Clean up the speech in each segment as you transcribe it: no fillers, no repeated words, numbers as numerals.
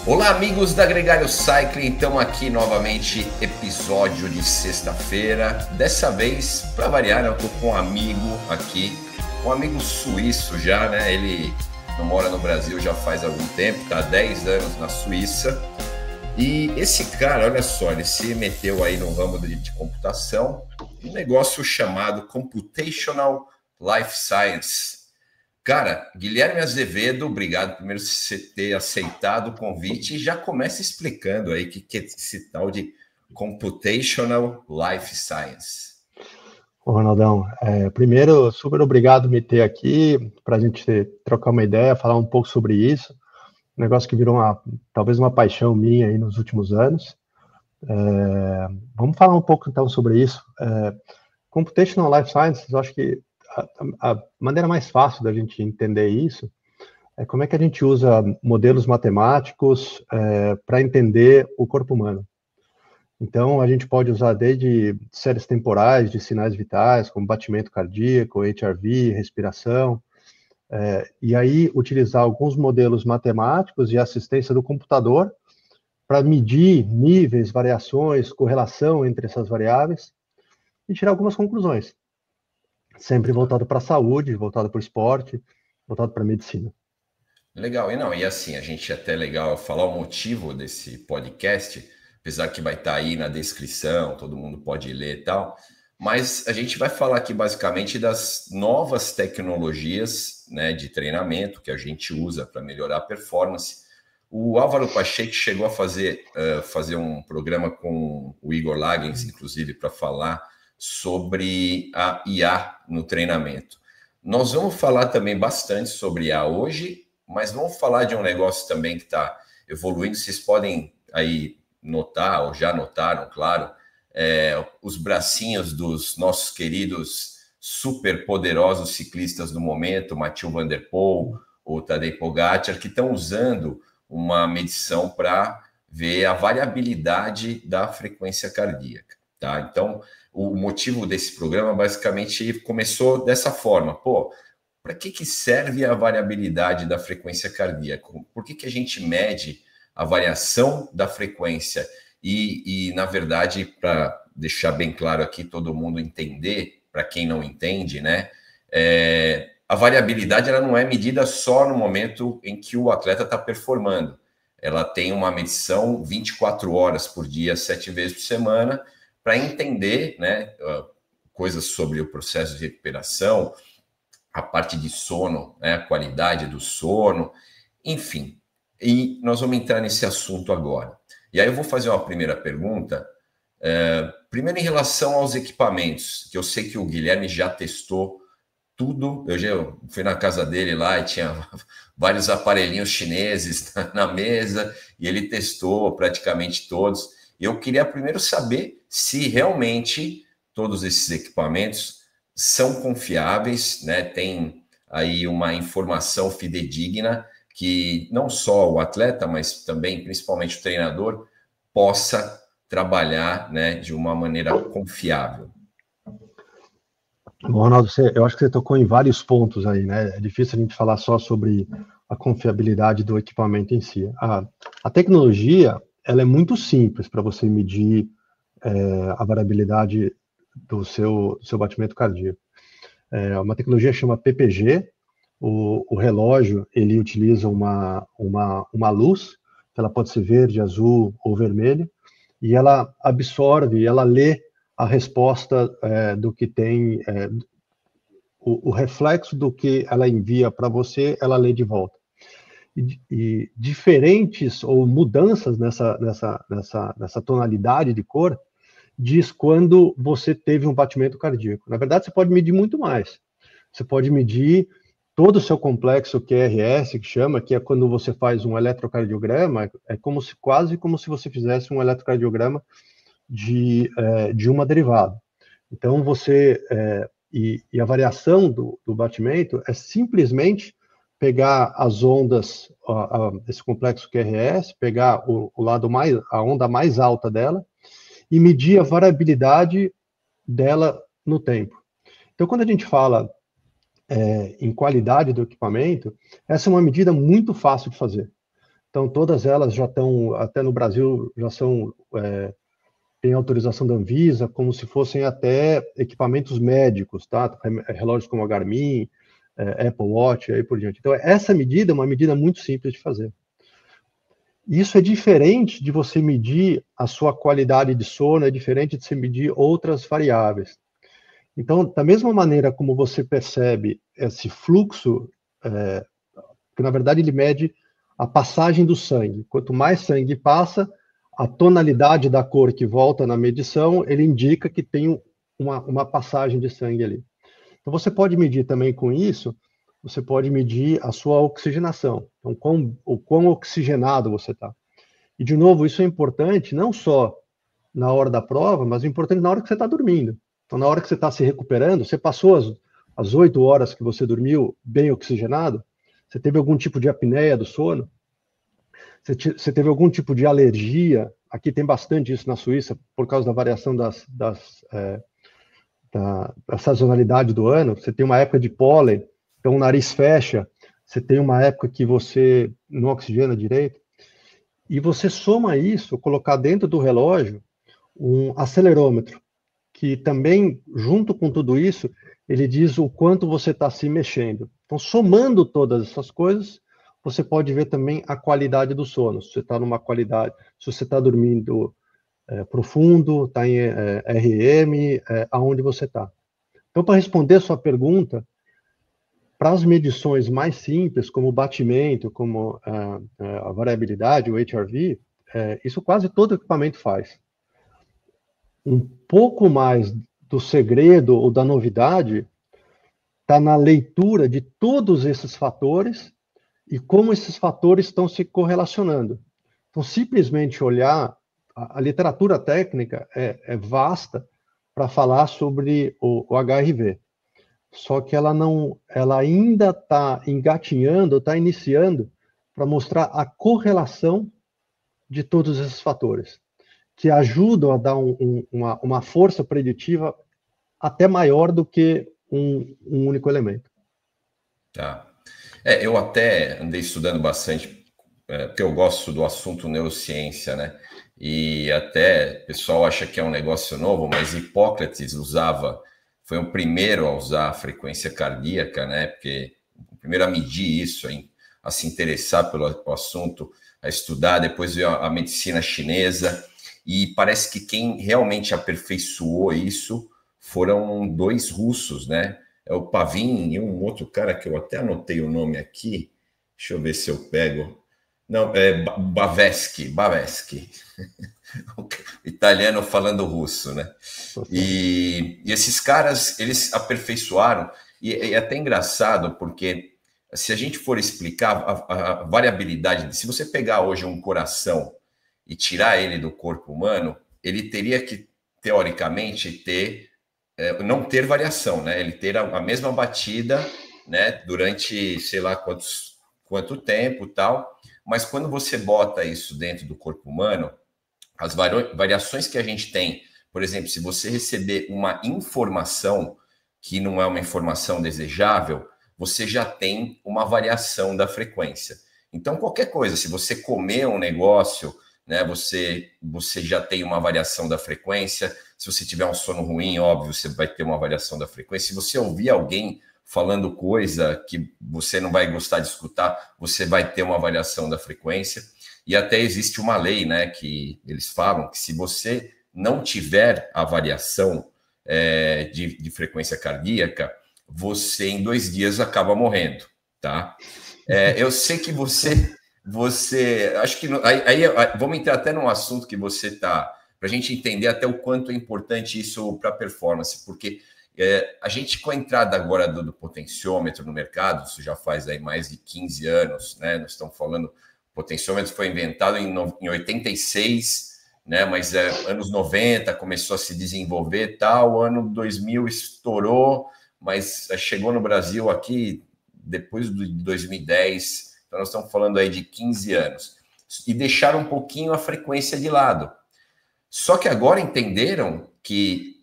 Olá, amigos da Gregário Cycling, estamos aqui novamente, episódio de sexta-feira. Dessa vez, para variar, eu estou com um amigo aqui, um amigo suíço já, né? Ele não mora no Brasil já faz algum tempo, está há 10 anos na Suíça. E esse cara, olha só, ele se meteu aí no ramo de computação, um negócio chamado Computational Life Science. Cara, Guilherme Azevedo, obrigado primeiro por você ter aceitado o convite e já começa explicando aí o que é esse tal de Computational Life Science. Ô, Ronaldão, primeiro, super obrigado por me ter aqui, para a gente trocar uma ideia, falar um pouco sobre isso, um negócio que virou talvez uma paixão minha aí nos últimos anos. Vamos falar um pouco então sobre isso. Computational Life Sciences, eu acho que a maneira mais fácil da gente entender isso é como é que a gente usa modelos matemáticos para entender o corpo humano. Então, a gente pode usar desde séries temporais de sinais vitais, como batimento cardíaco, HRV, respiração, e aí utilizar alguns modelos matemáticos e assistência do computador para medir níveis, variações, correlação entre essas variáveis e tirar algumas conclusões. Sempre voltado para a saúde, voltado para o esporte, voltado para a medicina. Legal, e assim, a gente é até legal falar o motivo desse podcast, apesar que vai estar aí na descrição, todo mundo pode ler e tal, mas a gente vai falar aqui basicamente das novas tecnologias, né, de treinamento que a gente usa para melhorar a performance. O Álvaro Pacheco chegou a fazer um programa com o Igor Lagens, inclusive, para falar sobre a IA no treinamento. Nós vamos falar também bastante sobre IA hoje, mas vamos falar de um negócio também que está evoluindo. Vocês podem aí notar, ou já notaram, claro, os bracinhos dos nossos queridos super poderosos ciclistas do momento, Mathieu Van Der Poel, o Tadej Pogacar, que estão usando uma medição para ver a variabilidade da frequência cardíaca, tá? Então, o motivo desse programa basicamente começou dessa forma. Para que serve a variabilidade da frequência cardíaca? Por que a gente mede a variação da frequência? E na verdade, para deixar bem claro aqui, todo mundo entender, para quem não entende, né? A variabilidade ela não é medida só no momento em que o atleta está performando. Ela tem uma medição 24 horas por dia, 7 vezes por semana, para entender, né, coisas sobre o processo de recuperação, a parte de sono, né, a qualidade do sono, enfim. E nós vamos entrar nesse assunto agora. E aí eu vou fazer uma primeira pergunta. Primeiro, em relação aos equipamentos, que eu sei que o Guilherme já testou tudo. Eu já fui na casa dele lá e tinha vários aparelhinhos chineses na mesa e ele testou praticamente todos. Eu queria primeiro saber se realmente todos esses equipamentos são confiáveis, né? Tem aí uma informação fidedigna que não só o atleta, mas também, principalmente o treinador, possa trabalhar, né, de uma maneira confiável. Bom, Ronaldo, eu acho que você tocou em vários pontos aí, né? É difícil a gente falar só sobre a confiabilidade do equipamento em si. A tecnologia, ela é muito simples para você medir a variabilidade do seu batimento cardíaco. Uma tecnologia chama PPG. O relógio, ele utiliza uma luz, ela pode ser verde, azul ou vermelha, e ela absorve, ela lê a resposta do que tem, o reflexo do que ela envia para você, ela lê de volta. E diferentes ou mudanças nessa tonalidade de cor diz quando você teve um batimento cardíaco. Na verdade, você pode medir muito mais. Você pode medir todo o seu complexo QRS, que chama, que é quando você faz um eletrocardiograma, é quase como se você fizesse um eletrocardiograma de uma derivada. Então, e a variação do batimento é simplesmente pegar as ondas, esse complexo QRS, pegar a onda mais alta dela e medir a variabilidade dela no tempo. Então, quando a gente fala em qualidade do equipamento, essa é uma medida muito fácil de fazer. Então, todas elas já estão, até no Brasil, já são, tem autorização da Anvisa, como se fossem até equipamentos médicos, tá? Relógios como a Garmin, Apple Watch, e aí por diante. Então, essa medida é uma medida muito simples de fazer. Isso é diferente de você medir a sua qualidade de sono, é diferente de você medir outras variáveis. Então, da mesma maneira como você percebe esse fluxo, que na verdade ele mede a passagem do sangue. Quanto mais sangue passa, a tonalidade da cor que volta na medição, ele indica que tem uma passagem de sangue ali. Então, você pode medir também com isso, você pode medir a sua oxigenação. Então, o quão oxigenado você está. E, de novo, isso é importante não só na hora da prova, mas é importante na hora que você está dormindo. Então, na hora que você está se recuperando, você passou as 8 horas que você dormiu bem oxigenado, você teve algum tipo de apneia do sono, você teve algum tipo de alergia, aqui tem bastante isso na Suíça, por causa da variação da sazonalidade do ano, você tem uma época de pólen, então o nariz fecha, você tem uma época que você não oxigena direito, e você soma isso, colocar dentro do relógio um acelerômetro, que também, junto com tudo isso, ele diz o quanto você está se mexendo. Então, somando todas essas coisas, você pode ver também a qualidade do sono. Se você está numa qualidade, se você está dormindo profundo, está em REM, aonde você está. Então, para responder a sua pergunta, para as medições mais simples, como o batimento, como a variabilidade, o HRV, isso quase todo equipamento faz. Um pouco mais do segredo ou da novidade está na leitura de todos esses fatores e como esses fatores estão se correlacionando. Então, simplesmente olhar, a literatura técnica é vasta para falar sobre o HRV. Só que ela ainda está engatinhando, está iniciando para mostrar a correlação de todos esses fatores, que ajudam a dar uma força preditiva até maior do que um único elemento. Tá. Eu até andei estudando bastante, porque eu gosto do assunto neurociência, né? E até o pessoal acha que é um negócio novo, mas Hipócrates foi o primeiro a usar a frequência cardíaca, né? Porque o primeiro a medir isso, a se interessar pelo assunto, a estudar, depois veio a medicina chinesa, e parece que quem realmente aperfeiçoou isso foram 2 russos, né? É o Pavin e um outro cara que eu até anotei o nome aqui. Deixa eu ver se eu pego. Não, é Bavesky. O italiano falando russo, né? E esses caras, eles aperfeiçoaram. E é até engraçado, porque se a gente for explicar a variabilidade, se você pegar hoje um coração e tirar ele do corpo humano, ele teria que, teoricamente, não ter variação, né? Ele ter a mesma batida, né? Durante, sei lá, quanto tempo, tal. Mas quando você bota isso dentro do corpo humano, as variações que a gente tem, por exemplo, se você receber uma informação que não é uma informação desejável, você já tem uma variação da frequência. Então, qualquer coisa, se você comer um negócio, né, você já tem uma variação da frequência. Se você tiver um sono ruim, óbvio, você vai ter uma variação da frequência. Se você ouvir alguém falando coisa que você não vai gostar de escutar, você vai ter uma variação da frequência. E até existe uma lei, né, que eles falam que se você não tiver a variação de frequência cardíaca, você em 2 dias acaba morrendo, tá? Eu sei que você acho que aí vamos entrar até num assunto que você está, para a gente entender até o quanto é importante isso para a performance, porque a gente, com a entrada agora do potenciômetro no mercado, isso já faz aí mais de 15 anos, né? Nós estamos falando, o potenciômetro foi inventado em 86, né? Mas anos 90 começou a se desenvolver, tal, ano 2000 estourou, mas chegou no Brasil aqui depois de 2010. Então, nós estamos falando aí de 15 anos. E deixaram um pouquinho a frequência de lado. Só que agora entenderam que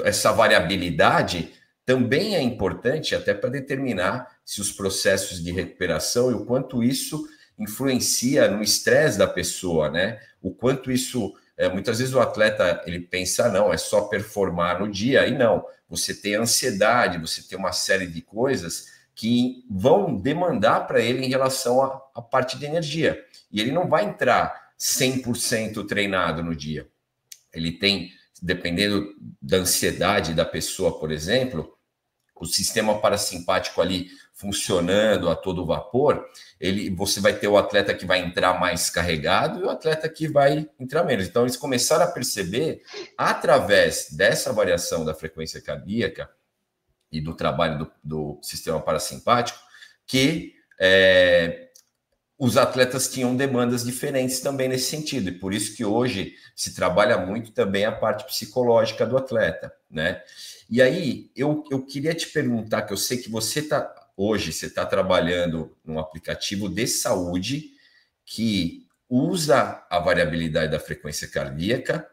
essa variabilidade também é importante até para determinar se os processos de recuperação e o quanto isso influencia no estresse da pessoa, né? O quanto isso... muitas vezes o atleta, ele pensa, não, é só performar no dia, e não. Você tem ansiedade, você tem uma série de coisas que vão demandar para ele em relação à parte de energia. E ele não vai entrar 100% treinado no dia. Ele tem, dependendo da ansiedade da pessoa, por exemplo, o sistema parasimpático ali funcionando a todo vapor, você vai ter o atleta que vai entrar mais carregado e o atleta que vai entrar menos. Então, eles começaram a perceber, através dessa variação da frequência cardíaca e do trabalho do sistema parasimpático, que os atletas tinham demandas diferentes também nesse sentido. E por isso que hoje se trabalha muito também a parte psicológica do atleta, né? E aí, eu queria te perguntar, que eu sei que você está trabalhando num aplicativo de saúde que usa a variabilidade da frequência cardíaca,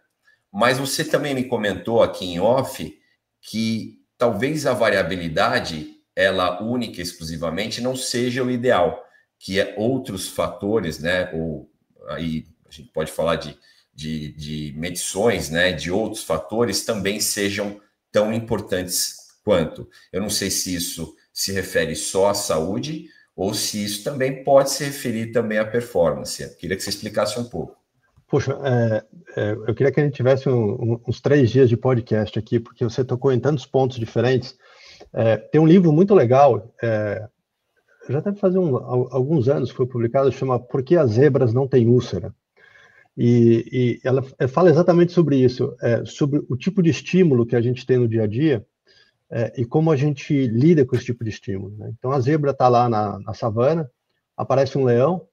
mas você também me comentou aqui em off que talvez a variabilidade, ela única e exclusivamente, não seja o ideal, que é outros fatores, né? Ou aí a gente pode falar de medições, né? De outros fatores também sejam tão importantes quanto. Eu não sei se isso se refere só à saúde ou se isso também pode se referir também à performance. Eu queria que você explicasse um pouco. Poxa, eu queria que a gente tivesse uns 3 dias de podcast aqui, porque você tocou em tantos pontos diferentes. Tem um livro muito legal, já deve fazer alguns anos que foi publicado, chama Por que as Zebras Não Têm Úlcera? E ela fala exatamente sobre isso, sobre o tipo de estímulo que a gente tem no dia a dia e como a gente lida com esse tipo de estímulo, né? Então, a zebra está lá na savana, aparece um leão,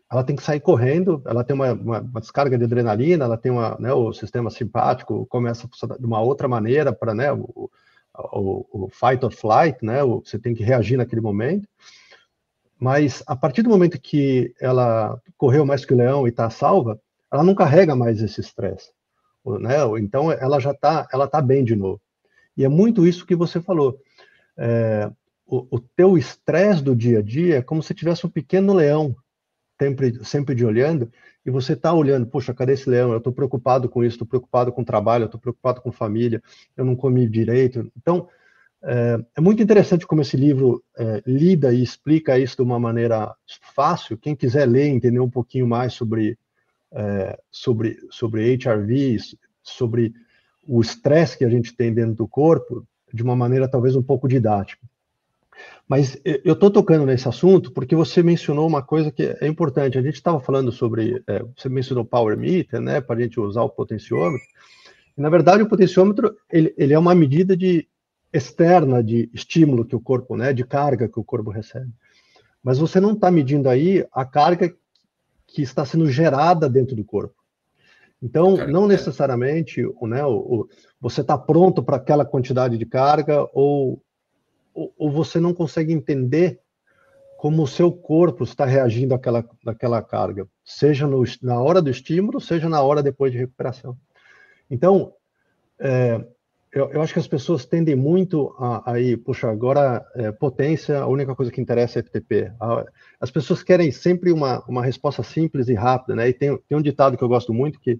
ela tem que sair correndo, ela tem uma descarga de adrenalina, ela tem né, o sistema simpático começa a funcionar de uma outra maneira para, né, o fight or flight, né, você tem que reagir naquele momento. Mas a partir do momento que ela correu mais que o leão e está salva, ela não carrega mais esse estresse, né? Então ela já tá bem de novo. E é muito isso que você falou. O teu estresse do dia a dia é como se tivesse um pequeno leão sempre de olhando, e você está olhando, poxa, cadê esse leão? Eu estou preocupado com isso, estou preocupado com o trabalho, eu estou preocupado com família, eu não comi direito. Então, é muito interessante como esse livro lida e explica isso de uma maneira fácil. Quem quiser ler, entender um pouquinho mais sobre HRV, sobre o estresse que a gente tem dentro do corpo, de uma maneira talvez um pouco didática. Mas eu estou tocando nesse assunto porque você mencionou uma coisa que é importante. A gente estava falando sobre, você mencionou o Power Meter, né, para a gente usar o potenciômetro. E, na verdade, o potenciômetro ele é uma medida externa de estímulo que o corpo, né, de carga que o corpo recebe. Mas você não está medindo aí a carga que está sendo gerada dentro do corpo. Então, não necessariamente, né, você está pronto para aquela quantidade de carga ou você não consegue entender como o seu corpo está reagindo àquela carga, seja na hora do estímulo, seja na hora depois de recuperação. Então, eu acho que as pessoas tendem muito puxa, agora potência, a única coisa que interessa é FTP. As pessoas querem sempre uma resposta simples e rápida, né? E tem um ditado que eu gosto muito, que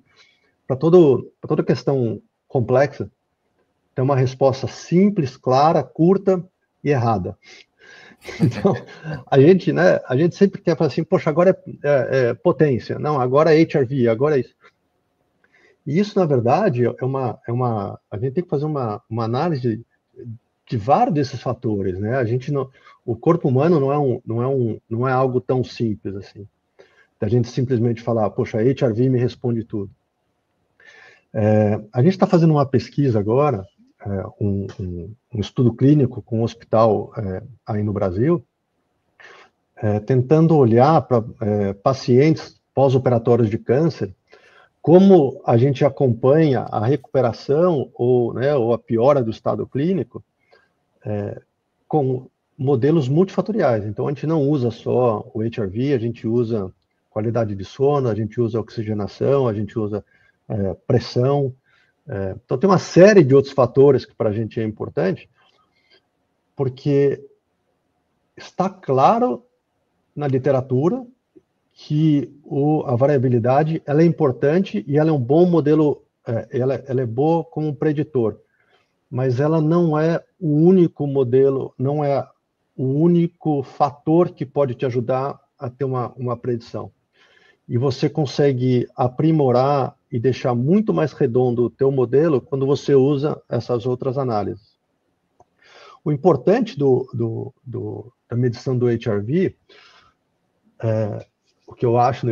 para toda questão complexa, tem uma resposta simples, clara, curta e errada. Então, a gente sempre quer falar assim, poxa, agora é potência, não, agora é HRV, agora é isso. E isso, na verdade, a gente tem que fazer uma análise de vários desses fatores, né? O corpo humano não é algo tão simples assim, da gente simplesmente falar, poxa, HRV me responde tudo. A gente está fazendo uma pesquisa agora, um estudo clínico com um hospital aí no Brasil, tentando olhar para pacientes pós-operatórios de câncer, como a gente acompanha a recuperação ou a piora do estado clínico com modelos multifatoriais. Então, a gente não usa só o HRV, a gente usa qualidade de sono, a gente usa oxigenação, a gente usa pressão. Então, tem uma série de outros fatores que para a gente é importante, porque está claro na literatura que a variabilidade ela é importante e ela é um bom modelo, ela é boa como um preditor, mas ela não é o único modelo, não é o único fator que pode te ajudar a ter uma predição. E você consegue aprimorar e deixar muito mais redondo o teu modelo quando você usa essas outras análises. O importante da medição do HRV, o que eu acho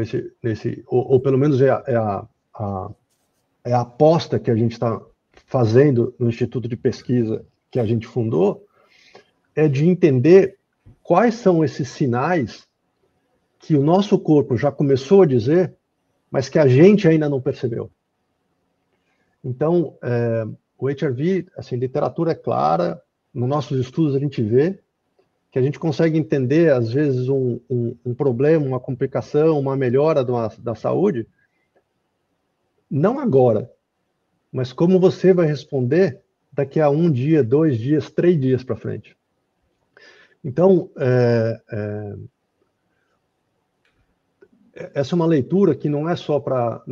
ou pelo menos é a aposta que a gente está fazendo no Instituto de Pesquisa que a gente fundou, é de entender quais são esses sinais que o nosso corpo já começou a dizer, mas que a gente ainda não percebeu. Então, o HRV, assim, literatura é clara, nos nossos estudos a gente vê que a gente consegue entender, às vezes, um problema, uma complicação, uma melhora da saúde, não agora, mas como você vai responder daqui a 1 dia, 2 dias, 3 dias para frente. Então, essa é uma leitura que não é só para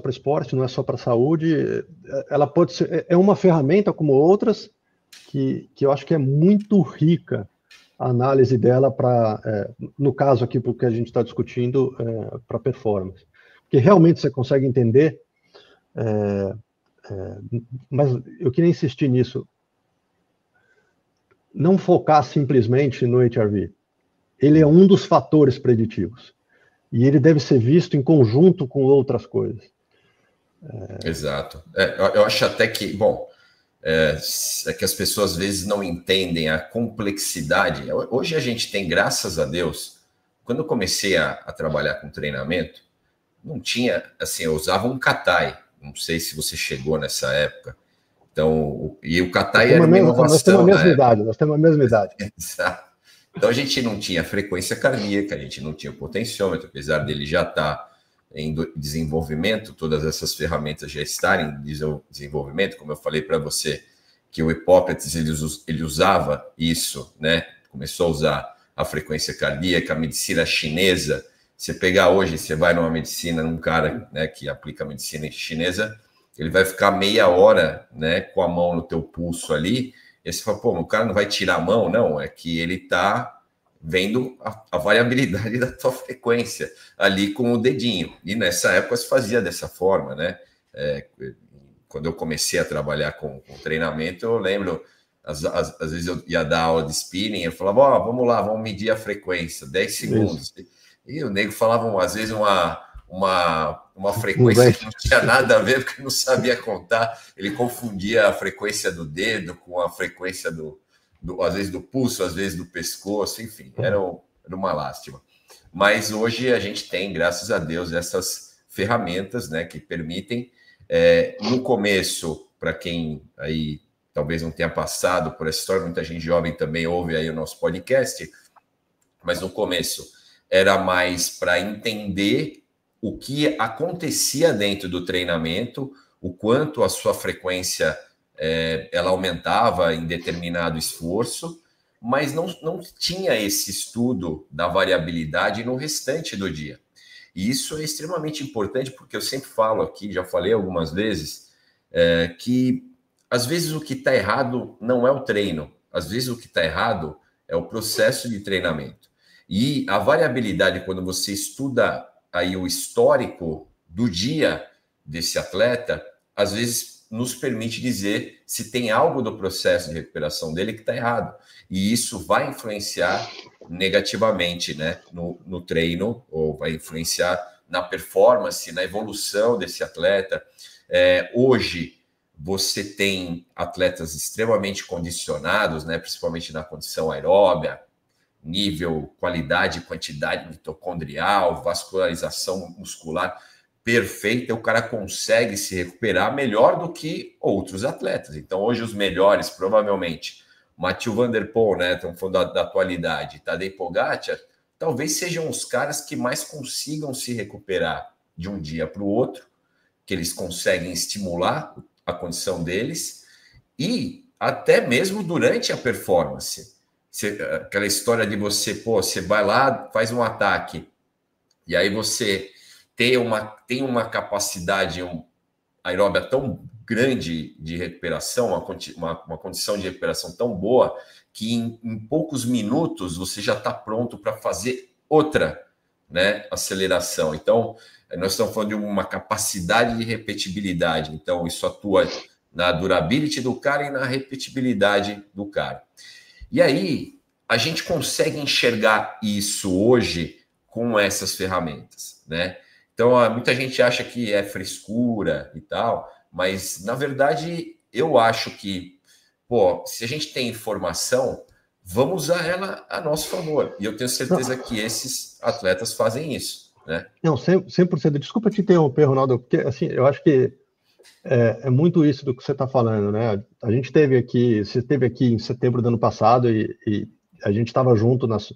esporte, não é só para saúde, ela pode ser, é uma ferramenta como outras, que eu acho que é muito rica a análise dela para, no caso aqui, porque a gente está discutindo, para performance. Porque realmente você consegue entender, mas eu queria insistir nisso, não focar simplesmente no HRV. Ele é um dos fatores preditivos. E ele deve ser visto em conjunto com outras coisas. Exato. Eu acho até que, bom, é que as pessoas às vezes não entendem a complexidade. Hoje a gente tem, graças a Deus, quando eu comecei a trabalhar com treinamento, não tinha, assim, eu usava um Katai. Não sei se você chegou nessa época. Então, e o Katai era uma inovação. Nós temos a mesma idade. Exato. Então, a gente não tinha frequência cardíaca, a gente não tinha o potenciômetro, apesar dele já estar em desenvolvimento, todas essas ferramentas já estarem em desenvolvimento, como eu falei para você, que o Hipócrates ele usava isso, né? Começou a usar a frequência cardíaca, a medicina chinesa. Você pegar hoje, você vai numa medicina, num cara, né, que aplica a medicina chinesa, ele vai ficar meia hora, né, com a mão no teu pulso ali. E você fala, pô, o cara não vai tirar a mão? Não, é que ele está vendo a variabilidade da tua frequência ali com o dedinho. E nessa época se fazia dessa forma, né? Quando eu comecei a trabalhar com treinamento, eu lembro, às vezes eu ia dar aula de spinning, eu falava, ó, vamos lá, vamos medir a frequência, 10 segundos. Isso. E o nego falava, às vezes, uma frequência que não tinha nada a ver, porque não sabia contar. Ele confundia a frequência do dedo com a frequência às vezes do pulso, às vezes do pescoço, enfim, era uma lástima. Mas hoje a gente tem, graças a Deus, essas ferramentas, né, que permitem, no começo, para quem aí talvez não tenha passado por essa história, muita gente jovem também ouve aí o nosso podcast, mas no começo era mais para entender o que acontecia dentro do treinamento, o quanto a sua frequência ela aumentava em determinado esforço, mas não tinha esse estudo da variabilidade no restante do dia. E isso é extremamente importante, porque eu sempre falo aqui, já falei algumas vezes, que às vezes o que está errado não é o treino, às vezes o que está errado é o processo de treinamento. E a variabilidade, quando você estuda aí o histórico do dia desse atleta, às vezes nos permite dizer se tem algo do processo de recuperação dele que está errado. E isso vai influenciar negativamente, né, no treino, ou vai influenciar na performance, na evolução desse atleta. Hoje, você tem atletas extremamente condicionados, né, principalmente na condição aeróbia, nível, qualidade, quantidade mitocondrial, vascularização muscular perfeita, o cara consegue se recuperar melhor do que outros atletas. Então, hoje, os melhores, provavelmente, Mathieu Van Der Poel, né? Estamos falando da atualidade, Tadej Pogacar, talvez sejam os caras que mais consigam se recuperar de um dia para o outro, que eles conseguem estimular a condição deles, e até mesmo durante a performance. aquela história de você, pô, você vai lá, faz um ataque, e aí você tem uma capacidade aeróbia tão grande de recuperação, uma condição de recuperação tão boa, que em poucos minutos você já está pronto para fazer outra, né, aceleração. Então, nós estamos falando de uma capacidade de repetibilidade. Então, isso atua na durability do cara e na repetibilidade do cara. E aí, a gente consegue enxergar isso hoje com essas ferramentas, né? Então, muita gente acha que é frescura e tal, mas, na verdade, eu acho que, pô, se a gente tem informação, vamos usar ela a nosso favor. E eu tenho certeza que esses atletas fazem isso, né? Não, 100%. Desculpa te interromper, Ronaldo, porque, assim, eu acho que é muito isso do que você está falando, né? A gente você esteve aqui em setembro do ano passado e a gente estava junto nas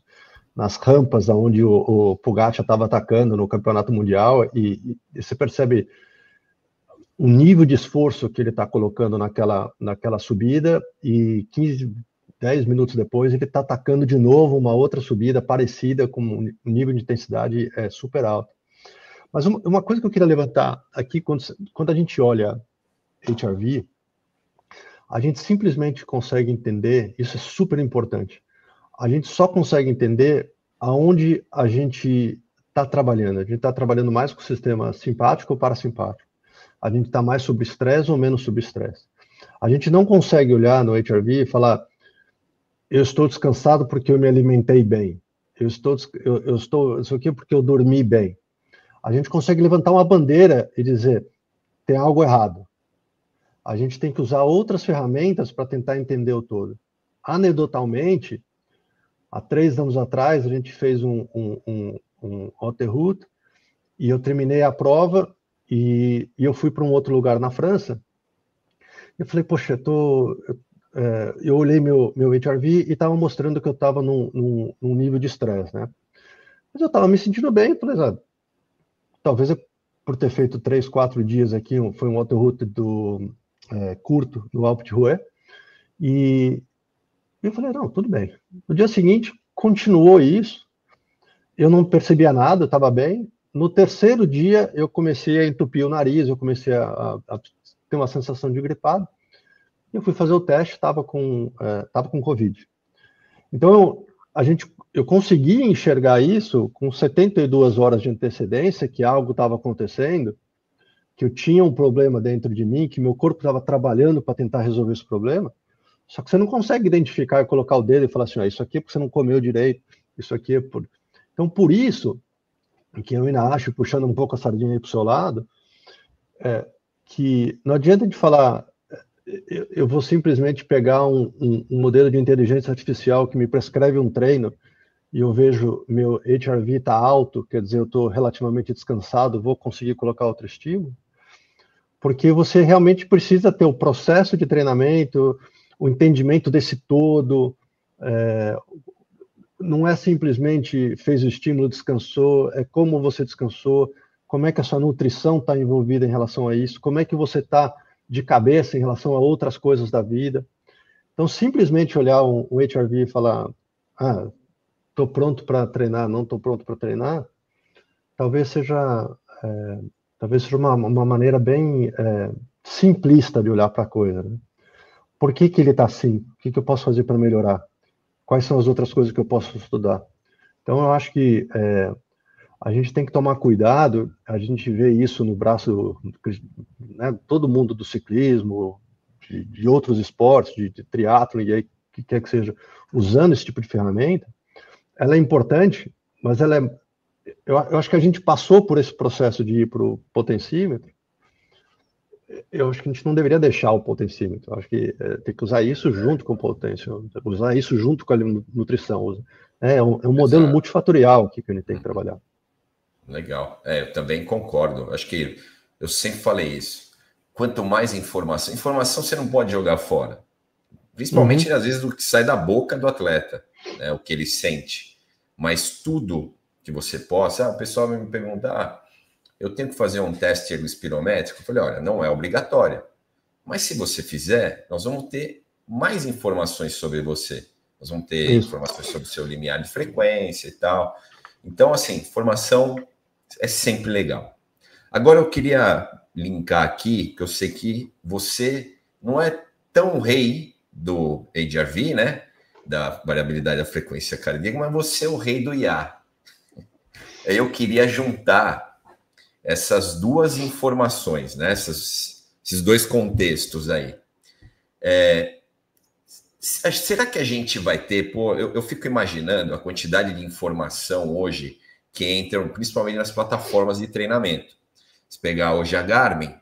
rampas onde o Pogacar estava atacando no Campeonato Mundial e você percebe o nível de esforço que ele está colocando naquela subida e 10 minutos depois ele está atacando de novo uma outra subida parecida com um nível de intensidade super alto. Mas uma coisa que eu queria levantar aqui, quando a gente olha HRV, a gente simplesmente consegue entender, isso é super importante, a gente só consegue entender aonde a gente está trabalhando. A gente está trabalhando mais com o sistema simpático ou parasimpático. A gente está mais sob estresse ou menos sob estresse. A gente não consegue olhar no HRV e falar, eu estou descansado porque eu me alimentei bem. Eu estou isso aqui porque eu dormi bem. A gente consegue levantar uma bandeira e dizer, tem algo errado. A gente tem que usar outras ferramentas para tentar entender o todo. Anedotalmente, há 3 anos atrás, a gente fez um autoroute e eu terminei a prova e eu fui para um outro lugar na França. Eu falei, poxa, eu olhei meu HRV e estava mostrando que eu estava num nível de estresse, né? Mas eu estava me sentindo bem, falei, talvez por ter feito 3, 4 dias aqui, foi um autoroute curto no Alpe d'Huez, e eu falei, não, tudo bem. No dia seguinte, continuou isso, eu não percebia nada, eu estava bem. No terceiro dia, eu comecei a entupir o nariz, eu comecei a ter uma sensação de gripado. Eu fui fazer o teste, estava com Covid. Então, eu consegui enxergar isso com 72 horas de antecedência, que algo estava acontecendo, que eu tinha um problema dentro de mim, que meu corpo estava trabalhando para tentar resolver esse problema. Só que você não consegue identificar e colocar o dedo e falar assim, isso aqui é porque você não comeu direito, isso aqui é por... Então, por isso, que eu ainda acho, puxando um pouco a sardinha aí para o seu lado, que não adianta de falar, eu vou simplesmente pegar um modelo de inteligência artificial que me prescreve um treino e eu vejo meu HRV está alto, quer dizer, eu estou relativamente descansado, vou conseguir colocar outro estímulo, porque você realmente precisa ter o processo de treinamento, o entendimento desse todo, não é simplesmente fez o estímulo, descansou, é como você descansou, como é que a sua nutrição está envolvida em relação a isso, como é que você está de cabeça em relação a outras coisas da vida. Então, simplesmente olhar um HRV e falar, estou pronto para treinar, não estou pronto para treinar, talvez seja uma maneira bem simplista de olhar para a coisa. Né? Por que ele está assim? O que eu posso fazer para melhorar? Quais são as outras coisas que eu posso estudar? Então, eu acho que a gente tem que tomar cuidado, a gente vê isso no braço, né, todo mundo do ciclismo, de outros esportes, de triatlo, e aí, que quer que seja, usando esse tipo de ferramenta, ela é importante, mas eu acho que a gente passou por esse processo de ir para o potencímetro, eu acho que a gente não deveria deixar o potencímetro, eu acho que tem que usar isso junto com o potência, usar isso junto com a nutrição. É um modelo multifatorial que a gente tem que trabalhar. Legal. Eu também concordo. Acho que eu sempre falei isso. Quanto mais informação você não pode jogar fora. Principalmente, às vezes, do que sai da boca do atleta, né, o que ele sente. Mas tudo que você possa... o pessoal me pergunta, eu tenho que fazer um teste ergospirométrico? Eu falei, olha, não é obrigatório. Mas se você fizer, nós vamos ter mais informações sobre você. nós vamos ter informações sobre o seu limiar de frequência e tal. Então, assim, informação é sempre legal. Agora eu queria linkar aqui, que eu sei que você não é tão rei do HRV, né? Da variabilidade da frequência cardíaca, mas você é o rei do IA. Eu queria juntar essas duas informações, né? Esses dois contextos aí. Será que a gente vai ter... Pô, eu fico imaginando a quantidade de informação hoje que entram, principalmente nas plataformas de treinamento. Se pegar hoje a Garmin,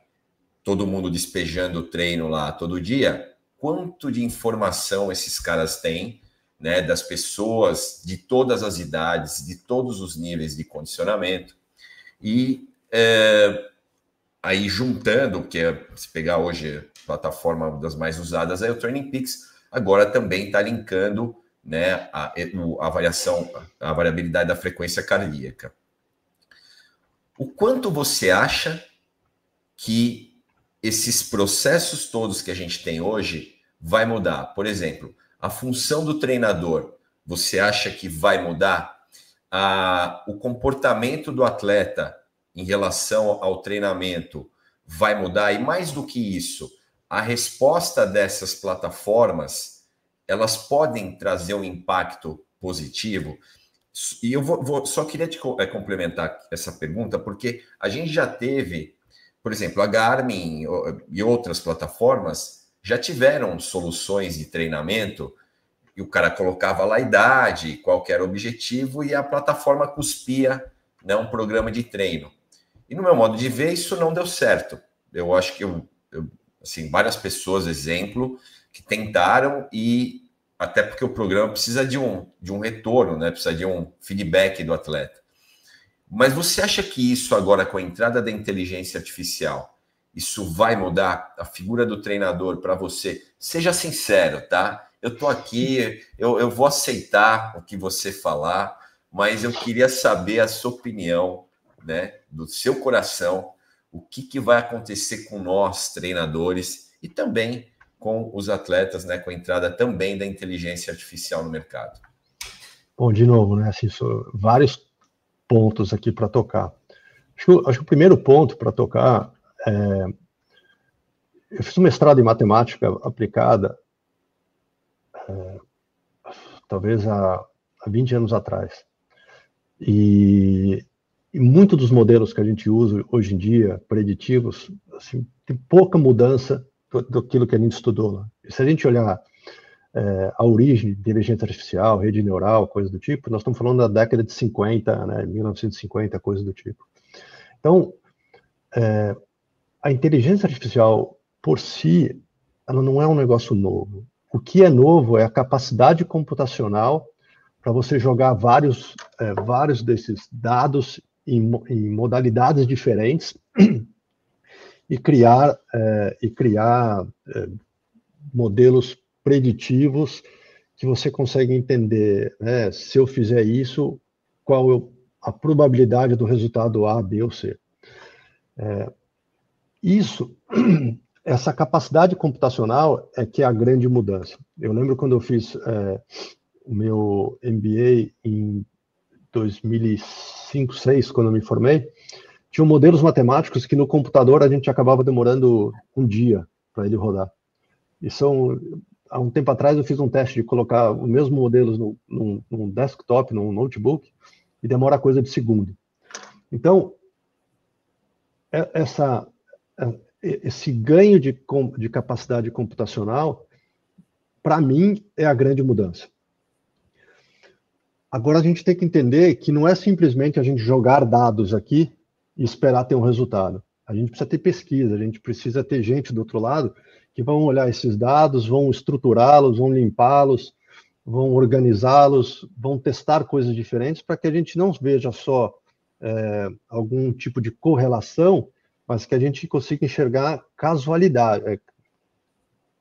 todo mundo despejando treino lá todo dia, quanto de informação esses caras têm, né, das pessoas de todas as idades, de todos os níveis de condicionamento. E aí juntando, que se pegar hoje a plataforma das mais usadas, é o Training Peaks, agora também está linkando, né, a variação, a variabilidade da frequência cardíaca. O quanto você acha que esses processos todos que a gente tem hoje vai mudar? Por exemplo, a função do treinador, você acha que vai mudar? O comportamento do atleta em relação ao treinamento vai mudar? E mais do que isso, a resposta dessas plataformas, elas podem trazer um impacto positivo? E eu só queria te complementar essa pergunta, porque a gente já teve, por exemplo, a Garmin e outras plataformas já tiveram soluções de treinamento e o cara colocava lá a idade, qual era o objetivo, e a plataforma cuspia, né, um programa de treino. E no meu modo de ver, isso não deu certo. Eu acho que assim, várias pessoas, exemplo, que tentaram, e até porque o programa precisa de um retorno, né? Precisa de um feedback do atleta. Mas você acha que isso agora, com a entrada da inteligência artificial, isso vai mudar a figura do treinador para você? Seja sincero, tá? Eu estou aqui, eu vou aceitar o que você falar, mas eu queria saber a sua opinião, né, do seu coração, o que vai acontecer com nós, treinadores, e também com os atletas, né, com a entrada também da inteligência artificial no mercado. Bom, de novo, né, assim, vários pontos aqui para tocar. Acho que o primeiro ponto para tocar eu fiz um mestrado em matemática aplicada talvez há 20 anos atrás. E muitos dos modelos que a gente usa hoje em dia, preditivos, assim, tem pouca mudança daquilo que a gente estudou lá. E se a gente olhar a origem de inteligência artificial, rede neural, coisa do tipo, nós estamos falando da década de 50, né, 1950, coisa do tipo. Então, a inteligência artificial, por si, ela não é um negócio novo. O que é novo é a capacidade computacional para você jogar vários desses dados em modalidades diferentes e criar modelos preditivos que você consegue entender, né, se eu fizer isso, qual é a probabilidade do resultado A, B ou C. Essa capacidade computacional é que é a grande mudança. Eu lembro quando eu fiz o meu MBA em 2005, 2006, quando eu me formei, tinham modelos matemáticos que no computador a gente acabava demorando um dia para ele rodar. E há um tempo atrás eu fiz um teste de colocar os mesmos modelos num desktop, num notebook, e demora coisa de segundo. Então, esse ganho de capacidade computacional, para mim, é a grande mudança. Agora a gente tem que entender que não é simplesmente a gente jogar dados aqui e esperar ter um resultado. A gente precisa ter pesquisa, a gente precisa ter gente do outro lado que vão olhar esses dados, vão estruturá-los, vão limpá-los, vão organizá-los, vão testar coisas diferentes para que a gente não veja só algum tipo de correlação, mas que a gente consiga enxergar casualidade,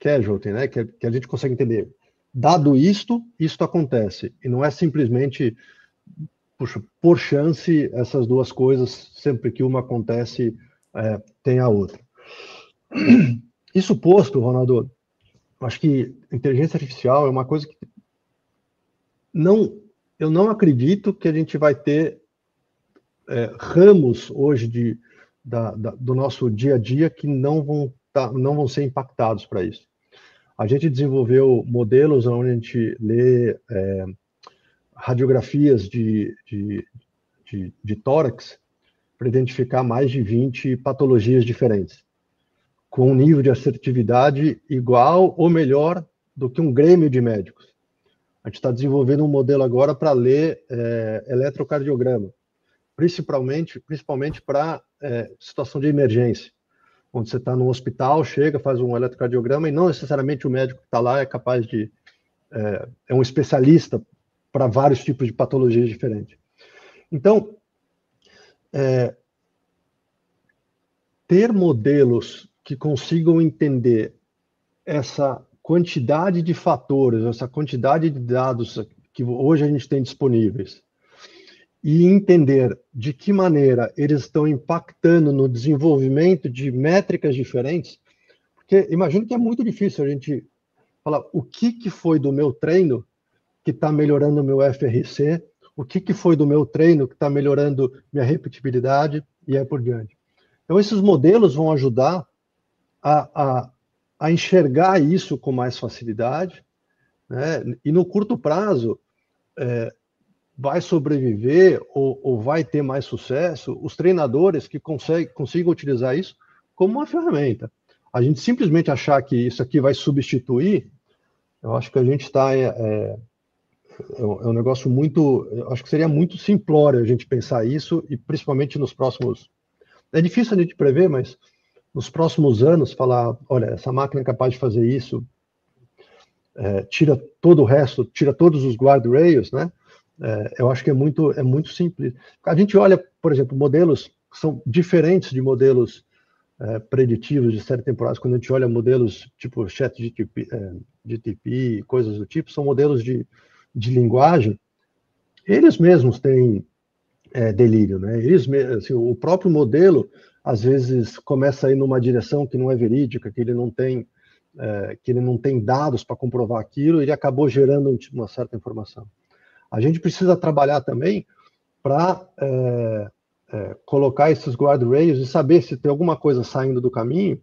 casualty, né? Que a gente consiga entender. Dado isto acontece. E não é simplesmente, puxa, por chance, essas duas coisas, sempre que uma acontece, tem a outra. Isso posto, Ronaldo, acho que inteligência artificial é uma coisa que eu não acredito que a gente vai ter ramos hoje do nosso dia a dia que não vão ser impactados para isso. A gente desenvolveu modelos onde a gente lê radiografias de tórax para identificar mais de 20 patologias diferentes, com um nível de assertividade igual ou melhor do que um grêmio de médicos. A gente está desenvolvendo um modelo agora para ler eletrocardiograma, principalmente para situação de emergência, onde você está no hospital, chega, faz um eletrocardiograma e não necessariamente o médico que está lá é capaz de... é um especialista para vários tipos de patologias diferentes. Então, ter modelos que consigam entender essa quantidade de fatores, essa quantidade de dados que hoje a gente tem disponíveis, e entender de que maneira eles estão impactando no desenvolvimento de métricas diferentes, porque imagino que é muito difícil a gente falar o que foi do meu treino que está melhorando o meu FRC, o que foi do meu treino que está melhorando minha repetibilidade e aí por diante. Então, esses modelos vão ajudar a enxergar isso com mais facilidade, né? E no curto prazo, vai sobreviver ou vai ter mais sucesso os treinadores que consigam utilizar isso como uma ferramenta. A gente simplesmente achar que isso aqui vai substituir, eu acho que a gente está... é um negócio muito... Eu acho que seria muito simplório a gente pensar isso, e principalmente nos próximos... É difícil a gente prever, mas nos próximos anos falar, olha, essa máquina é capaz de fazer isso, tira todo o resto, tira todos os guardrails, né? Eu acho que é muito simples. A gente olha, por exemplo, modelos que são diferentes de modelos preditivos de série temporais. Quando a gente olha modelos tipo GTP, coisas do tipo, são modelos de linguagem, eles mesmos têm delírio, né? Assim, o próprio modelo, às vezes, começa a ir numa direção que não é verídica, que ele não tem dados para comprovar aquilo, e ele acabou gerando uma certa informação. A gente precisa trabalhar também para colocar esses guardrails e saber se tem alguma coisa saindo do caminho,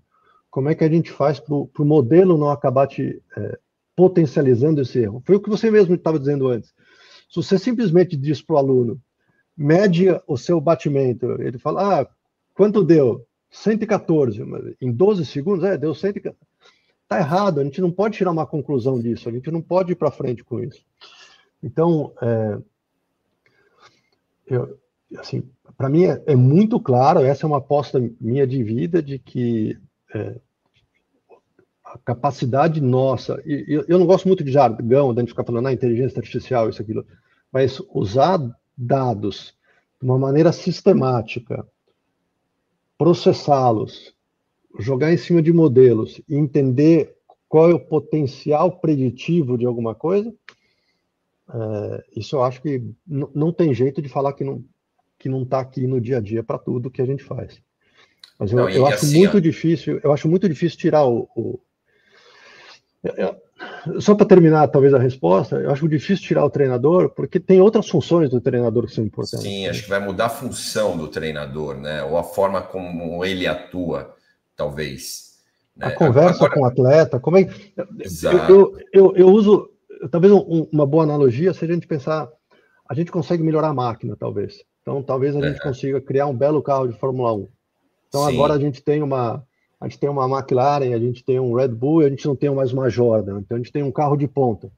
como é que a gente faz para o modelo não acabar potencializando esse erro. Foi o que você mesmo estava dizendo antes. Se você simplesmente diz para o aluno, mede o seu batimento, ele fala, quanto deu? 114, em 12 segundos? Deu 114. Está errado, a gente não pode tirar uma conclusão disso, a gente não pode ir para frente com isso. Então, assim, para mim é muito claro, essa é uma aposta minha de vida, de que a capacidade nossa, e eu não gosto muito de jargão, de a gente ficar falando inteligência artificial, isso, aquilo, mas usar dados de uma maneira sistemática, processá-los, jogar em cima de modelos e entender qual é o potencial preditivo de alguma coisa, isso eu acho que não tem jeito de falar que não está aqui no dia a dia para tudo que a gente faz. Mas eu acho assim, muito difícil, tirar só para terminar, talvez, a resposta, eu acho difícil tirar o treinador, porque tem outras funções do treinador que são importantes. Sim, acho que vai mudar a função do treinador, né? Ou a forma como ele atua, talvez. Né? A conversa com o atleta, como é... Exato. Eu uso, talvez uma boa analogia, se a gente pensar, a gente consegue melhorar a máquina, talvez. Então, talvez a gente consiga criar um belo carro de Fórmula 1. Então, sim, agora a gente tem uma McLaren, a gente tem um Red Bull, e a gente não tem mais uma Jordan. Então, a gente tem um carro de ponta.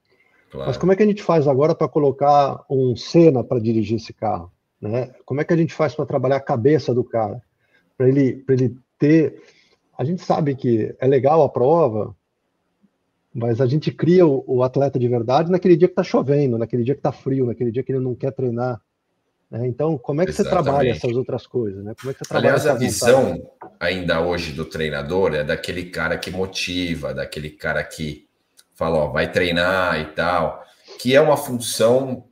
Claro. Mas como é que a gente faz agora para colocar um Senna para dirigir esse carro? Né? Como é que a gente faz para trabalhar a cabeça do cara? Para ele ter... A gente sabe que é legal a prova, mas a gente cria o atleta de verdade naquele dia que está chovendo, naquele dia que está frio, naquele dia que ele não quer treinar. Então, como é que Exatamente. Você trabalha essas outras coisas? Né? Como é que você trabalha? Aliás, a visão ainda hoje do treinador é daquele cara que motiva, daquele cara que fala, vai treinar e tal, que é uma função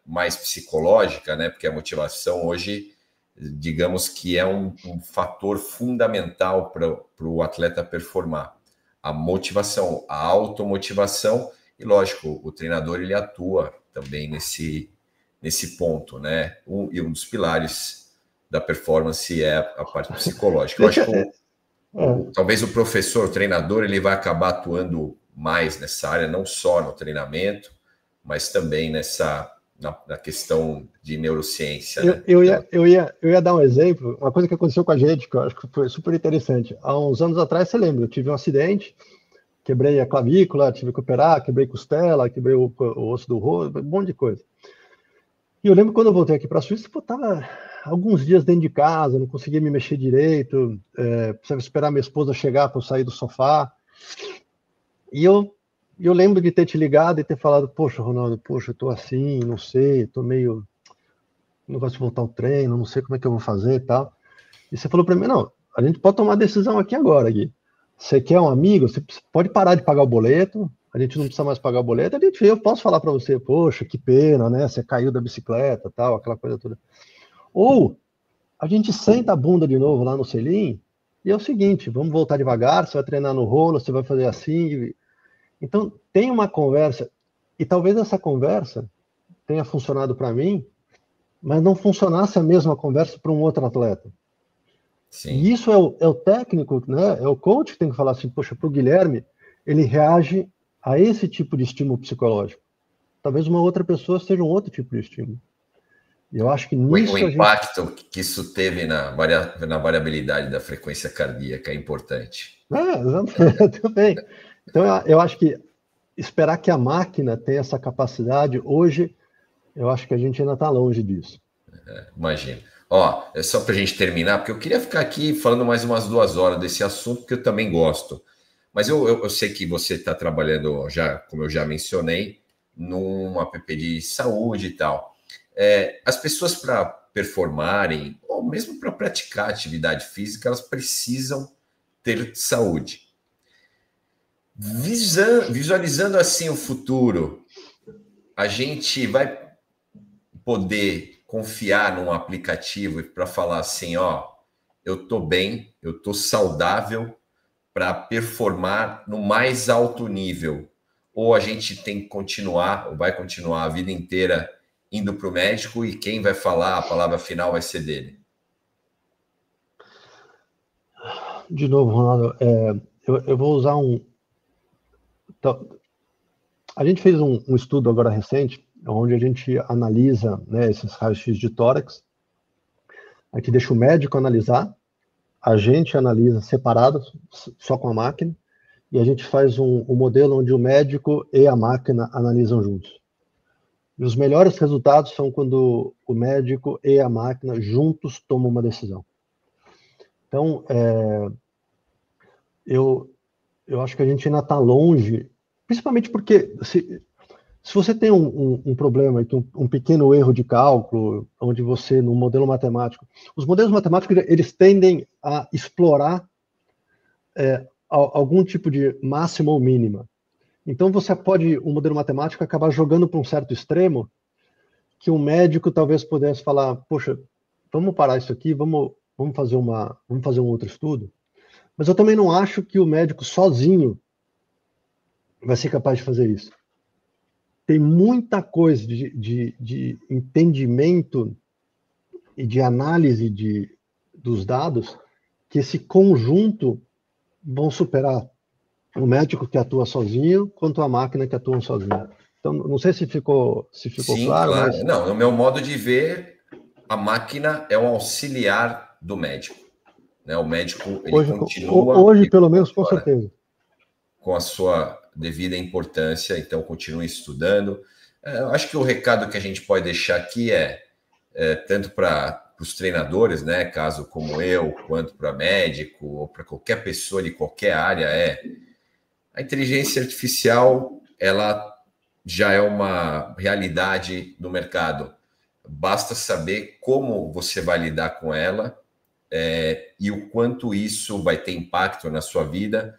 mais psicológica, né? Porque a motivação hoje, digamos que é um fator fundamental para o atleta performar. A motivação, a automotivação E, lógico, o treinador ele atua também nesse ponto, né? E um dos pilares da performance é a parte psicológica. Eu acho que talvez o professor, o treinador, ele vai acabar atuando mais nessa área, não só no treinamento, mas também na questão de neurociência. Né? Eu ia dar um exemplo, uma coisa que aconteceu com a gente, que eu acho que foi super interessante. Há uns anos atrás, você lembra, eu tive um acidente, quebrei a clavícula, tive que operar, quebrei costela, quebrei o osso do rosto, um monte de coisa. E eu lembro quando eu voltei aqui para a Suíça, eu estava alguns dias dentro de casa, não conseguia me mexer direito, precisava esperar minha esposa chegar para eu sair do sofá. E eu lembro de ter te ligado e ter falado, poxa, Ronaldo, poxa, eu tô assim, não sei, tô meio... não gosto de voltar ao treino, não sei como é que eu vou fazer e tal. E você falou para mim, não, a gente pode tomar decisão aqui agora, Gui. Você quer um amigo, você pode parar de pagar o boleto, a gente não precisa mais pagar o boleto, eu posso falar para você, poxa, que pena, né, você caiu da bicicleta, tal, aquela coisa toda. Ou a gente senta a bunda de novo lá no selim e é o seguinte, vamos voltar devagar, você vai treinar no rolo, você vai fazer assim. Então, tem uma conversa, e talvez essa conversa tenha funcionado para mim, mas não funcionasse a mesma conversa para um outro atleta. Sim. E isso é o técnico, né? É o coach que tem que falar assim, poxa, para o Guilherme, ele reage a esse tipo de estímulo psicológico. Talvez uma outra pessoa seja um outro tipo de estímulo. E eu acho que nisso o impacto que isso teve na variabilidade da frequência cardíaca é importante. Exatamente, também. Então, eu acho que esperar que a máquina tenha essa capacidade, hoje, eu acho que a gente ainda está longe disso. Imagino. Ó, é só para a gente terminar, porque eu queria ficar aqui falando mais umas 2 horas desse assunto, que eu também gosto. Mas eu sei que você está trabalhando, já, como eu já mencionei, num app de saúde e tal. As pessoas, para performarem, ou mesmo para praticar atividade física, elas precisam ter saúde. Visualizando assim o futuro, a gente vai poder confiar num aplicativo para falar assim, ó, eu tô bem, eu tô saudável para performar no mais alto nível, ou a gente tem que continuar, ou vai continuar a vida inteira indo para o médico e quem vai falar a palavra final vai ser dele? De novo, Ronaldo, eu vou usar a gente fez um estudo agora recente, onde a gente analisa, né, esses raios-x de tórax. A gente deixa o médico analisar, a gente analisa separado, só com a máquina, e a gente faz um modelo onde o médico e a máquina analisam juntos. E os melhores resultados são quando o médico e a máquina juntos tomam uma decisão. Então, eu acho que a gente ainda está longe, principalmente porque se você tem um problema, um pequeno erro de cálculo, onde você, no modelo matemático, os modelos matemáticos, eles tendem a explorar algum tipo de máxima ou mínima. Então, você pode, o modelo matemático, acabar jogando para um certo extremo, que um médico talvez pudesse falar, poxa, vamos parar isso aqui, vamos fazer um outro estudo. Mas eu também não acho que o médico sozinho vai ser capaz de fazer isso. Tem muita coisa de entendimento e de análise dos dados que esse conjunto vão superar o médico que atua sozinho quanto a máquina que atua sozinho. Então, não sei se ficou Sim, claro, claro. mas... Não, no meu modo de ver, a máquina é um auxiliar do médico. Né? O médico, ele continua... Hoje, pelo menos, com certeza. Com a sua devida importância, então continue estudando. Eu acho que o recado que a gente pode deixar aqui tanto para os treinadores, né, caso como eu, quanto para médico, ou para qualquer pessoa de qualquer área, a inteligência artificial, ela já é uma realidade no mercado. Basta saber como você vai lidar com ela e o quanto isso vai ter impacto na sua vida,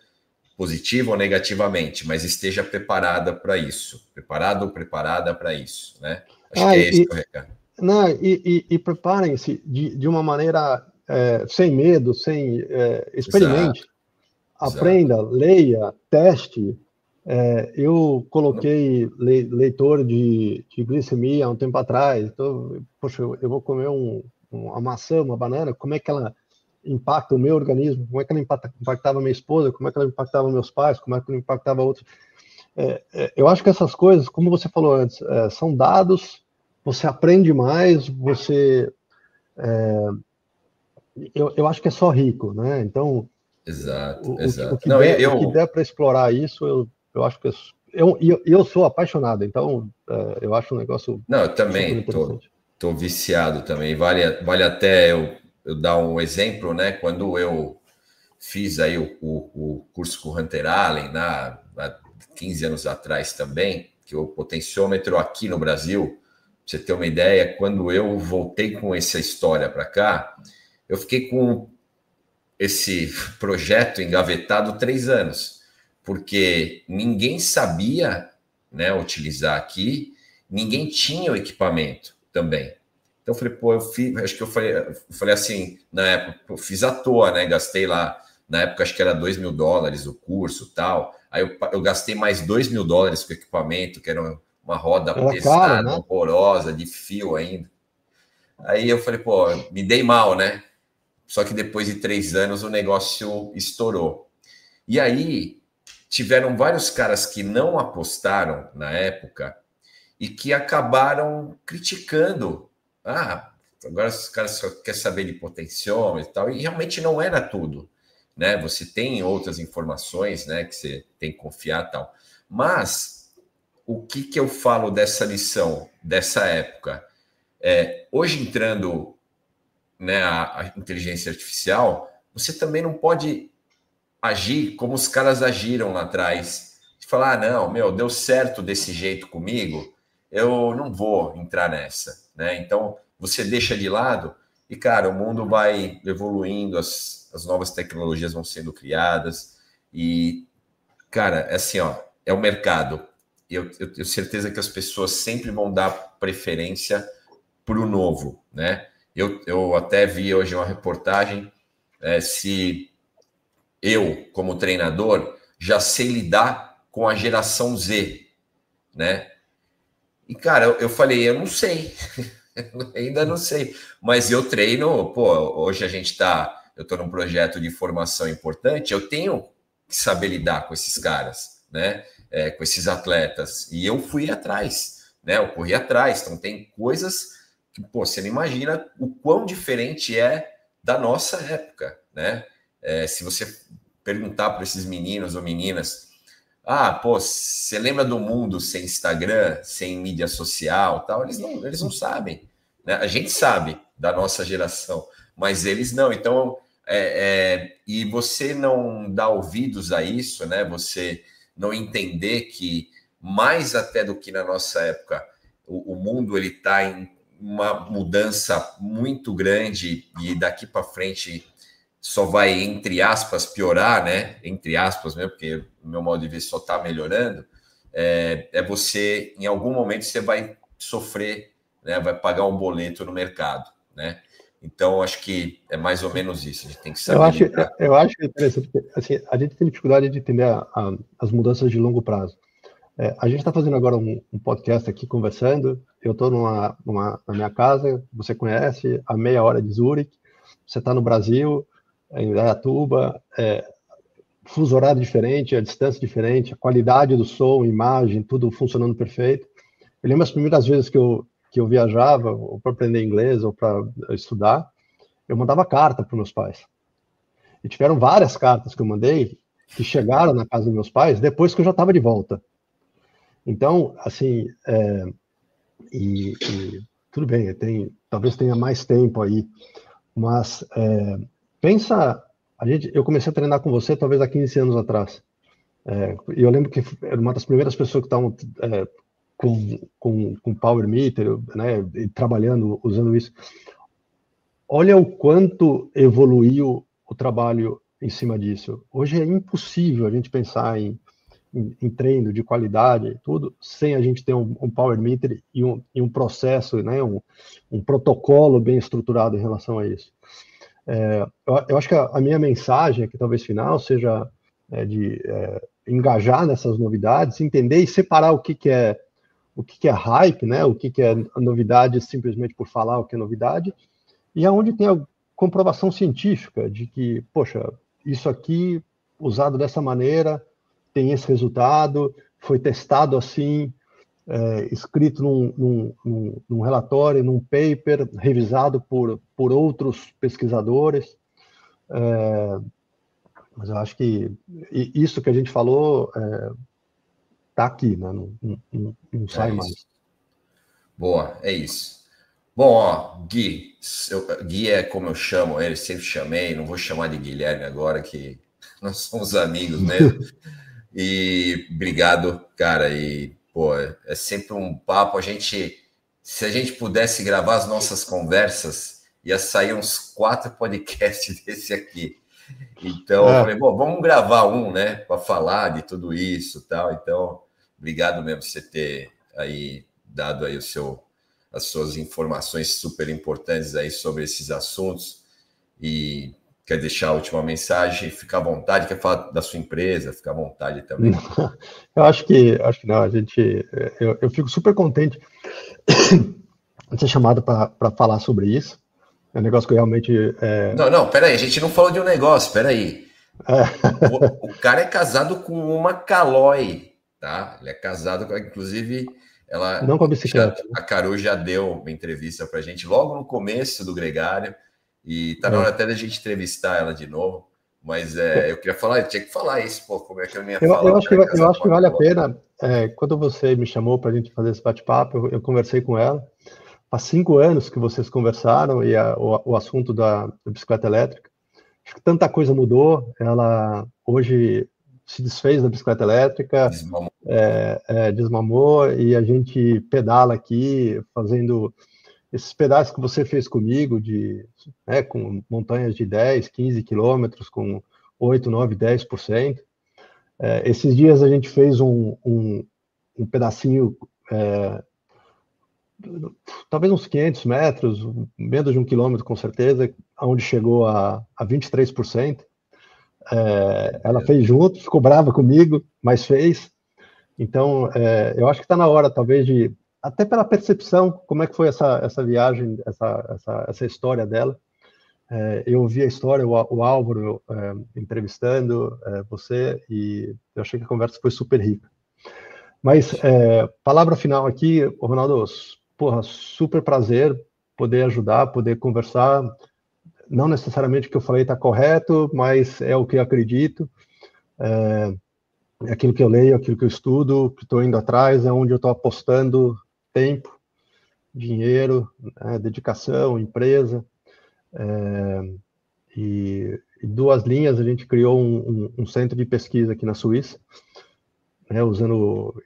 positivo ou negativamente, mas esteja preparada para isso. Preparado ou preparada para isso, né? Acho que é esse o recado. E preparem-se de uma maneira sem medo, experimente. Exato. Aprenda, leia, teste, Eu coloquei leitor de glicemia há um tempo atrás. Então, poxa, eu vou comer uma maçã, uma banana, como é que ela impacta o meu organismo? Como é que ela impactava minha esposa? Como é que ela impactava meus pais? Como é que ela impactava outros? Eu acho que essas coisas, como você falou antes, são dados, você aprende mais, eu acho que é só rico, né? Então, Exato, o exato. que Não, der para explorar isso, eu acho que eu sou apaixonado, então eu acho um negócio não, eu super também interessante. tô viciado também. Vale até eu dar um exemplo, né? Quando eu fiz aí o curso com o Hunter Allen, há 15 anos atrás também, que o potenciômetro aqui no Brasil, pra você ter uma ideia, quando eu voltei com essa história para cá, eu fiquei com esse projeto engavetado 3 anos, porque ninguém sabia, né, utilizar aqui, ninguém tinha o equipamento também. Então eu falei, pô, acho que eu falei assim, na época, eu fiz à toa, né? Gastei lá, na época acho que era $2.000 o curso tal. Aí eu gastei mais $2.000 com o equipamento, que era uma roda Era caro, pesada, né? horrorosa, de fio ainda. Aí eu falei, pô, me dei mal, né? Só que depois de 3 anos o negócio estourou. E aí tiveram vários caras que não apostaram na época e que acabaram criticando. Ah, agora os caras só querem saber de potenciômetro e tal. E realmente não era tudo, né? Você tem outras informações, né? Que você tem que confiar e tal. Mas o que eu falo dessa lição, dessa época? Hoje entrando, né, a inteligência artificial, você também não pode agir como os caras agiram lá atrás. De falar, ah, não, meu, deu certo desse jeito comigo, eu não vou entrar nessa, né? Então, você deixa de lado e, cara, o mundo vai evoluindo, as novas tecnologias vão sendo criadas e, cara, é assim, ó, é o mercado. Eu tenho certeza que as pessoas sempre vão dar preferência para o novo, né? Eu até vi hoje uma reportagem se eu, como treinador, já sei lidar com a geração Z, né? E, cara, eu falei, eu não sei, ainda não sei, mas eu treino, pô, hoje eu tô num projeto de formação importante, eu tenho que saber lidar com esses caras, né? Com esses atletas, e eu fui atrás, né? Eu corri atrás, então tem coisas que, pô, você não imagina o quão diferente é da nossa época, né? Se você perguntar para esses meninos ou meninas, ah, pô, você lembra do mundo sem Instagram, sem mídia social, tal? Eles não sabem, né? A gente sabe da nossa geração, mas eles não. Então, e você não dá ouvidos a isso, né? Você não entender que mais até do que na nossa época, o mundo ele está em uma mudança muito grande e daqui para frente só vai, entre aspas, piorar, né? Entre aspas mesmo, porque o meu modo de ver só está melhorando. Você, em algum momento, você vai sofrer, né? Vai pagar um boleto no mercado, né? Então, acho que é mais ou menos isso. A gente tem que saber lidar. Eu acho interessante, porque assim, a gente tem dificuldade de entender as mudanças de longo prazo. A gente está fazendo agora um podcast aqui conversando. Eu estou na minha casa, você conhece, a meia hora de Zurique. Você está no Brasil, em Indaiatuba, fuso horário diferente, a distância diferente, a qualidade do som, imagem, tudo funcionando perfeito. Eu lembro as primeiras vezes que eu viajava, ou para aprender inglês, ou para estudar, eu mandava carta para meus pais. E tiveram várias cartas que eu mandei que chegaram na casa dos meus pais depois que eu já estava de volta. Então, assim, tudo bem, talvez tenha mais tempo aí, mas pensa, eu comecei a treinar com você talvez há 15 anos atrás. E eu lembro que era uma das primeiras pessoas que estavam com Power Meter, né, e trabalhando, usando isso. Olha o quanto evoluiu o trabalho em cima disso. Hoje é impossível a gente pensar em treino de qualidade e tudo, sem a gente ter um Power Meter e um processo, né, um protocolo bem estruturado em relação a isso. Eu acho que a minha mensagem aqui, talvez final, seja de engajar nessas novidades, entender e separar o que é hype, né? O que é novidade simplesmente por falar o que é novidade, e aonde tem a comprovação científica de que, poxa, isso aqui usado dessa maneira tem esse resultado, foi testado assim, escrito num relatório, num paper, revisado por outros pesquisadores. Mas eu acho que isso que a gente falou está aqui, né? Não sai mais. Boa, é isso. Bom, ó, Gui, Gui é como eu chamo ele, sempre chamei, não vou chamar de Guilherme agora, que nós somos amigos mesmo. E obrigado, cara, e pô, é sempre um papo. Se a gente pudesse gravar as nossas conversas, ia sair uns 4 podcasts desse aqui. Então, eu falei, bom, vamos gravar um, né, para falar de tudo isso e tal. Então, obrigado mesmo por você ter aí dado aí as suas informações super importantes aí sobre esses assuntos. E quer deixar a última mensagem? Fica à vontade. Quer falar da sua empresa? Fica à vontade também. Eu acho que não. Eu fico super contente de ser chamado para falar sobre isso. É um negócio que realmente... Não, peraí, a gente não falou de um negócio, peraí. O cara é casado com uma Caloi, tá? Ele é casado com, inclusive, ela... Não com a bicicleta. A Caru já deu uma entrevista pra gente logo no começo do Gregário, e tá na hora até da gente entrevistar ela de novo, mas eu queria falar, eu tinha que falar isso, pô, como é que eu não ia falar? Eu acho que vale a pena, quando você me chamou pra gente fazer esse bate-papo, eu conversei com ela. Faz 5 anos que vocês conversaram e o assunto da bicicleta elétrica. Acho que tanta coisa mudou. Ela hoje se desfez da bicicleta elétrica, desmamou, e a gente pedala aqui, fazendo esses pedais que você fez comigo, com montanhas de 10, 15 quilômetros, com 8, 9, 10%. Esses dias a gente fez um pedacinho... talvez uns 500 metros, menos de 1 quilômetro com certeza, onde chegou a 23%. Ela fez junto, ficou brava comigo, mas fez. Então, eu acho que está na hora, talvez, até pela percepção, como é que foi essa viagem, essa história dela. Eu ouvi a história, o Álvaro entrevistando você, e eu achei que a conversa foi super rica. Mas, palavra final aqui, Ronaldo, porra, super prazer poder ajudar, poder conversar. Não necessariamente o que eu falei está correto, mas é o que eu acredito. É aquilo que eu leio, aquilo que eu estudo, que estou indo atrás, é onde eu estou apostando tempo, dinheiro, dedicação, empresa. E 2 linhas, a gente criou um centro de pesquisa aqui na Suíça,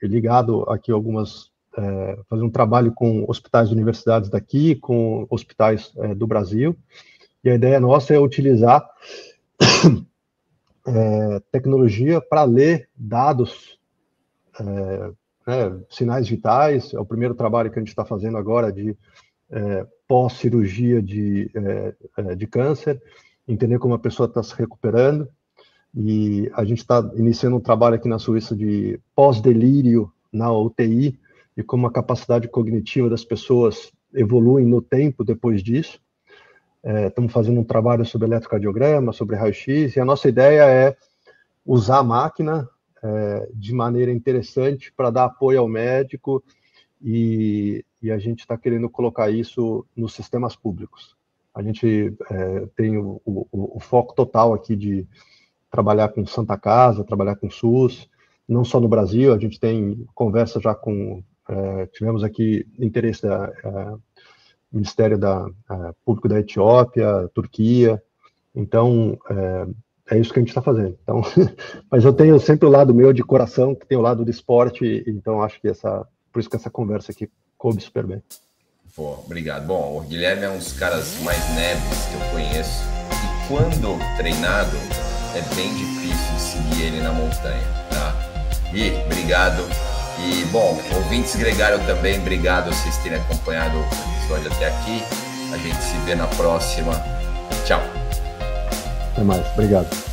ligado aqui fazer um trabalho com hospitais de universidades daqui, com hospitais do Brasil, e a ideia nossa é utilizar tecnologia para ler dados, sinais vitais. É o primeiro trabalho que a gente está fazendo agora de pós-cirurgia de câncer, entender como a pessoa está se recuperando, e a gente está iniciando um trabalho aqui na Suíça de pós-delírio na UTI, e como a capacidade cognitiva das pessoas evolui no tempo depois disso. Estamos fazendo um trabalho sobre eletrocardiograma, sobre raio-x, e a nossa ideia é usar a máquina de maneira interessante para dar apoio ao médico, e a gente está querendo colocar isso nos sistemas públicos. A gente tem o foco total aqui de trabalhar com Santa Casa, trabalhar com SUS, não só no Brasil, a gente tem conversa já com... tivemos aqui interesse do Ministério Público da Etiópia, Turquia. Então, é isso que a gente está fazendo. Então, mas eu tenho sempre o lado meu de coração, que tem o lado do esporte, então acho que por isso que essa conversa aqui coube super bem. Pô, obrigado. Bom, o Guilherme é um dos caras mais nerds que eu conheço, e quando treinado, é bem difícil de seguir ele na montanha, tá? E obrigado. E, bom, ouvintes Gregário também, obrigado a vocês terem acompanhado o episódio até aqui. A gente se vê na próxima. Tchau. Até mais. Obrigado.